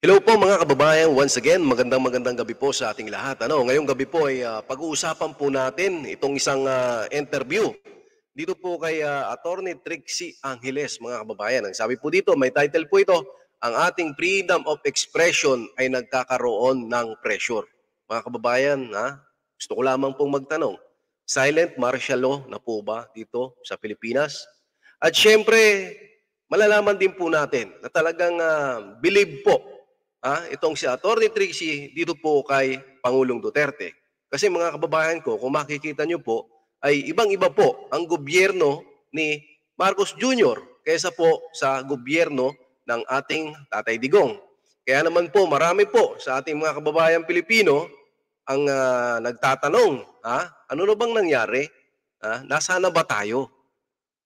Hello po mga kababayan, once again, magandang gabi po sa ating lahat. Ngayong gabi po ay pag-uusapan po natin itong isang interview dito po kay Attorney Trixie Angeles, mga kababayan. Ang sabi po dito, may title po ito, ang ating freedom of expression ay nagkakaroon ng pressure. Mga kababayan, gusto ko lamang pong magtanong, silent martial law na po ba dito sa Pilipinas? At syempre, malalaman din po natin na talagang believe po itong si Attorney Trixie dito po kay Pangulong Duterte. Kasi mga kababayan ko, kung makikita nyo po, ay ibang-iba po ang gobyerno ni Marcos Jr. kaysa po sa gobyerno ng ating Tatay Digong. Kaya naman po, marami po sa ating mga kababayan Pilipino ang nagtatanong, ano na bang nangyari? Nasaan na ba tayo?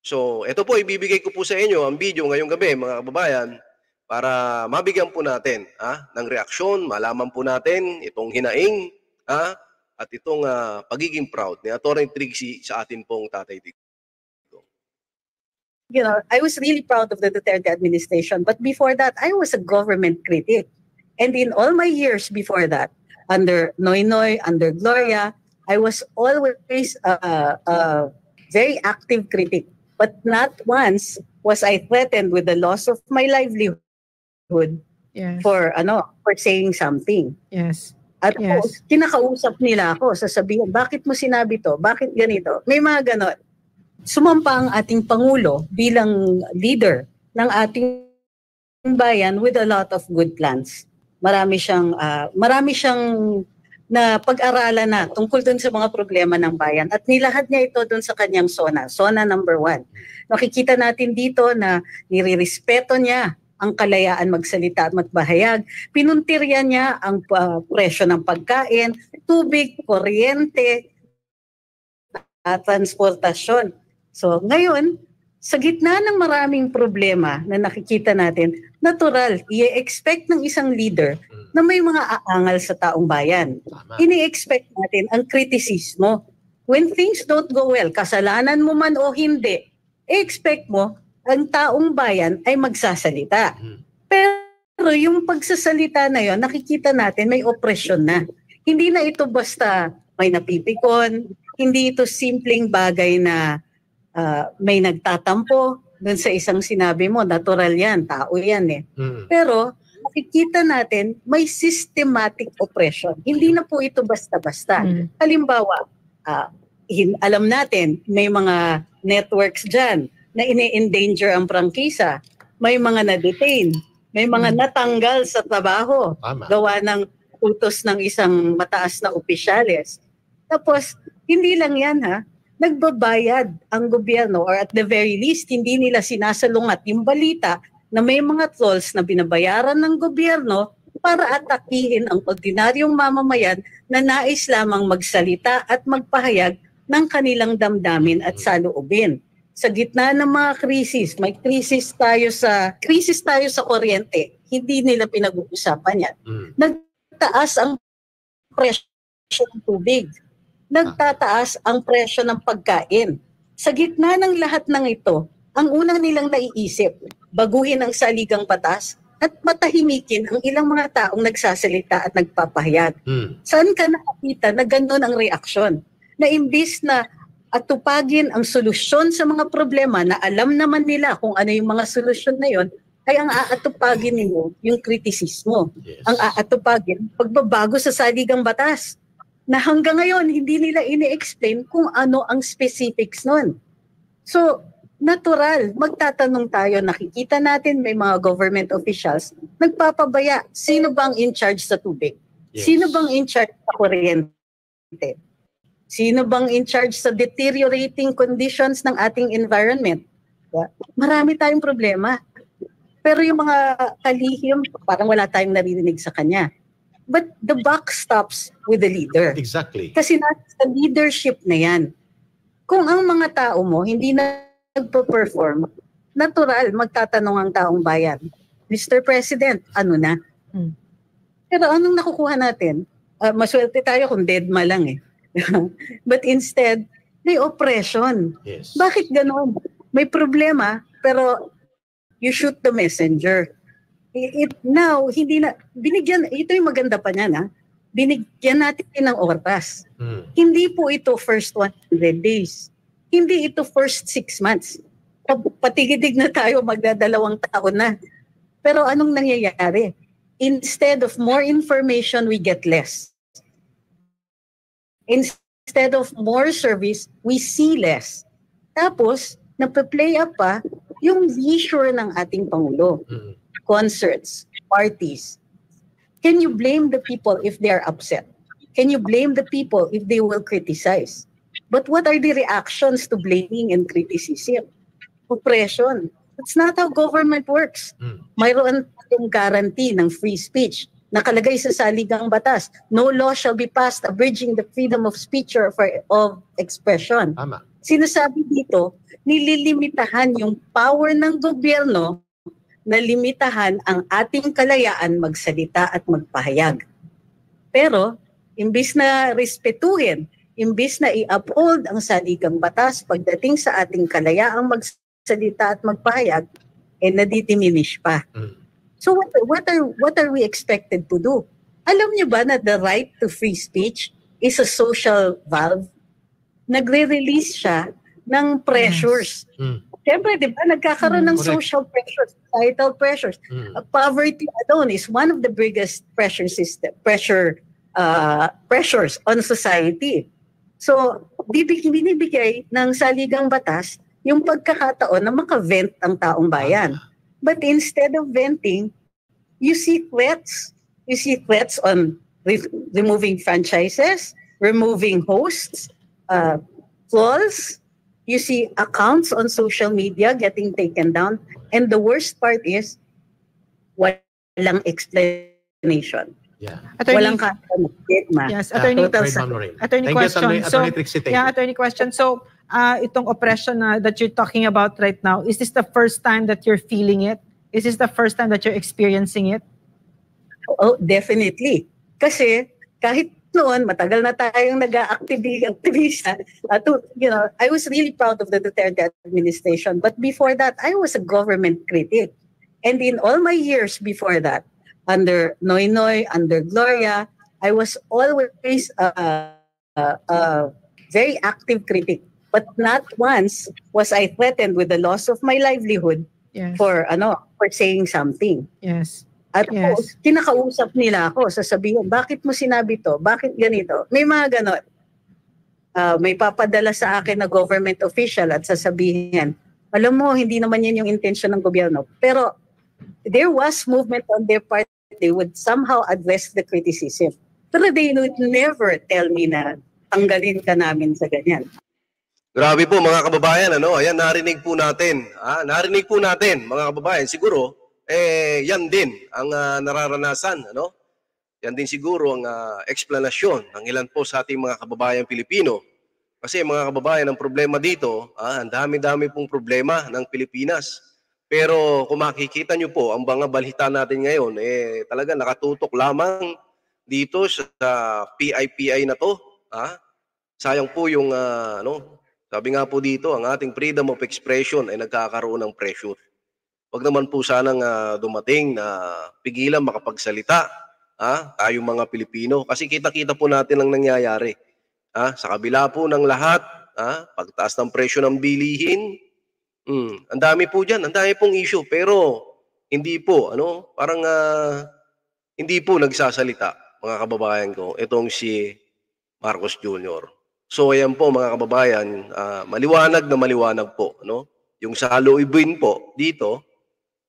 So, ito po, ibibigay ko po sa inyo ang video ngayong gabi, mga kababayan, para mabigyan po natin ng reaksyon, malaman po natin itong hinaing at itong pagiging proud ni Atty. Trixie sa atin pong Tatay Digong. I was really proud of the Duterte administration, but before that, I was a government critic. And in all my years before that, under Noynoy, under Gloria, I was always a very active critic. But not once was I threatened with the loss of my livelihood for saying something. Yes. At kinakausap nila ako, sasabihin, bakit mo sinabi to? Bakit ganito? May mga ganon. Sumampa ang ating Pangulo bilang leader ng ating bayan with a lot of good plans. Marami siyang na pag-aralan na tungkol dun sa mga problema ng bayan at nilahad niya ito dun sa kanyang SONA number 1. Nakikita natin dito na nirirespeto niya ang kalayaan magsalita at magpahayag. Pinuntirya niya ang presyo ng pagkain, tubig, kuryente, transportasyon. So ngayon, sa gitna ng maraming problema na nakikita natin, natural, i-expect ng isang leader na may mga aangal sa taong bayan. Ini-expect natin ang kritisismo. When things don't go well, kasalanan mo man o hindi, i-expect mo ang taong bayan ay magsasalita. Pero yung pagsasalita na yon, nakikita natin may opresyon na. Hindi na ito basta may napipikon, hindi ito simpleng bagay na may nagtatampo dun sa isang sinabi mo, natural yan, tao yan eh. Pero makikita natin may systematic oppression. Hindi na po ito basta-basta. Halimbawa, alam natin may mga networks dyan na ini-endanger ang prangkisa. May mga na-detain, may mga natanggal sa trabaho, gawa ng utos ng isang mataas na opisyales. Tapos, hindi lang yan nagbabayad ang gobyerno or at the very least, hindi nila sinasalungat yung balita na may mga trolls na binabayaran ng gobyerno para atakihin ang ordinaryong mamamayan na nais lamang magsalita at magpahayag ng kanilang damdamin at saloobin. Sa gitna ng mga krisis, may krisis tayo sa kuryente, hindi nila pinag-uusapan yan. Nagtaas ang presyo ng tubig. Nagtataas ang presyo ng pagkain. Sa gitna ng lahat ng ito, ang unang nilang naiisip, baguhin ang saligang batas at matahimikin ang ilang mga taong nagsasalita at nagpapahayag. Saan ka nakakita na gano'n ang reaksyon? Na imbis na atupagin ang solusyon sa mga problema na alam naman nila kung ano yung mga solusyon na yon, ay ang aatupagin nila yung kritisismo. Yes. Ang aatupagin, pagbabago sa saligang batas na hanggang ngayon hindi nila ini-explain kung ano ang specifics nun. So, natural, magtatanong tayo, nakikita natin may mga government officials, nagpapabaya, sino bang in charge sa tubig? Yes. Sino bang in charge sa kuryente? Sino bang in charge sa deteriorating conditions ng ating environment? Marami tayong problema. Pero yung mga kalihim, parang wala tayong naririnig sa kanya. But the buck stops with the leader. Exactly. Kasi nasa leadership na yan. Kung ang mga tao mo hindi na nagpo-perform, natural, magtatanong ang taong bayan, Mr. President, ano na? Pero anong nakukuha natin? Maswerte tayo kung deadma lang eh. But instead, may oppression. Yes. Bakit ganon? May problema, pero you shoot the messenger. Now, hindi na, binigyan, ito yung maganda pa niyan, ha? Binigyan natin ng oras. Hindi po ito first 100 days. Hindi ito first 6 months. Patigidig na tayo, magdadalawang taon na. Pero anong nangyayari? Instead of more information, we get less. Instead of more service, we see less. Tapos, nape-play up pa yung leisure ng ating Pangulo. Concerts, parties. Can you blame the people if they are upset? Can you blame the people if they will criticize? But what are the reactions to blaming and criticism? Oppression. That's not how government works. Mayroon yung guarantee ng free speech. Nakalagay sa saligang batas, no law shall be passed abridging the freedom of speech or of expression. Tama. Sinasabi dito, nililimitahan yung power ng gobyerno na limitahan ang ating kalayaan magsalita at magpahayag. Pero, imbis na respetuhin, imbis na i-uphold ang batas pagdating sa ating kalayaang magsalita at magpahayag, nadidiminish pa. So what are we expected to do? Alam niyo ba na the right to free speech is a social valve? Nagre-release siya ng pressures. Siyempre, di ba, nagkakaroon ng social pressures, societal pressures. Poverty alone is one of the biggest pressures on society. So, binibigay ng saligang batas yung pagkakataon na makavent ang taong bayan. But instead of venting, you see threats. You see threats on removing franchises, removing hosts, flaws. You see accounts on social media getting taken down. And the worst part is, walang explanation. Yeah. Walang statement. Yes, attorney. Attorney question. Attorney question. So, itong oppression that you're talking about right now, is this the first time that you're feeling it? Is this the first time that you're experiencing it? Oh, definitely. Kasi kahit noon, matagal na tayong nag-activista. I was really proud of the Duterte administration. But before that, I was a government critic. And in all my years before that, under Noynoy, under Gloria, I was always a very active critic. But not once was I threatened with the loss of my livelihood for saying something. Yes. At kinakausap nila ako, sasabihin, bakit mo sinabi to? Bakit ganito? May mga ganon. May papadala sa akin na government official at sasabihin, alam mo, hindi naman yan yung intention ng gobyerno. Pero there was movement on their part. They would somehow address the criticism. Pero they would never tell me na tanggalin ka namin sa ganyan. Grabe po mga kababayan, ayan, narinig po natin. Narinig po natin mga kababayan, siguro, yan din ang nararanasan, Yan din siguro ang eksplanasyon ng ilan po sa ating mga kababayan Pilipino. Kasi mga kababayan, ang problema dito, ang dami-dami pong problema ng Pilipinas. Pero kung makikita nyo po, ang mga balita natin ngayon, talaga nakatutok lamang dito sa PIPI na to. Sayang po yung, sabi nga po dito, ang ating freedom of expression ay nagkakaroon ng pressure. Wag naman po sanang dumating na pigilan makapagsalita, tayong mga Pilipino. Kasi kita-kita po natin ang nangyayari. Sa kabila po ng lahat, pagtaas ng presyo ng bilihin, ang dami po dyan, ang dami pong issue. Pero hindi po, parang hindi po nagsasalita, mga kababayan ko, itong si Marcos Jr. So ayan po mga kababayan, maliwanag na maliwanag po, yung sa loobin po dito,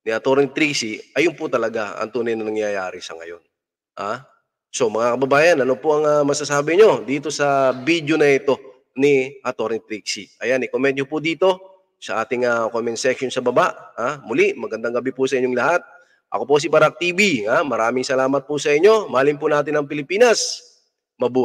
ni Atty. Trixie, ayun po talaga ang tunay na nangyayari sa ngayon. So mga kababayan, ano po ang masasabi nyo dito sa video na ito ni Atty. Trixie? Ayan, i-comment nyo po dito sa ating comment section sa baba. Muli, magandang gabi po sa inyong lahat. Ako po si Barak TV. Maraming salamat po sa inyo. Mahalin po natin ang Pilipinas. Mabuhay.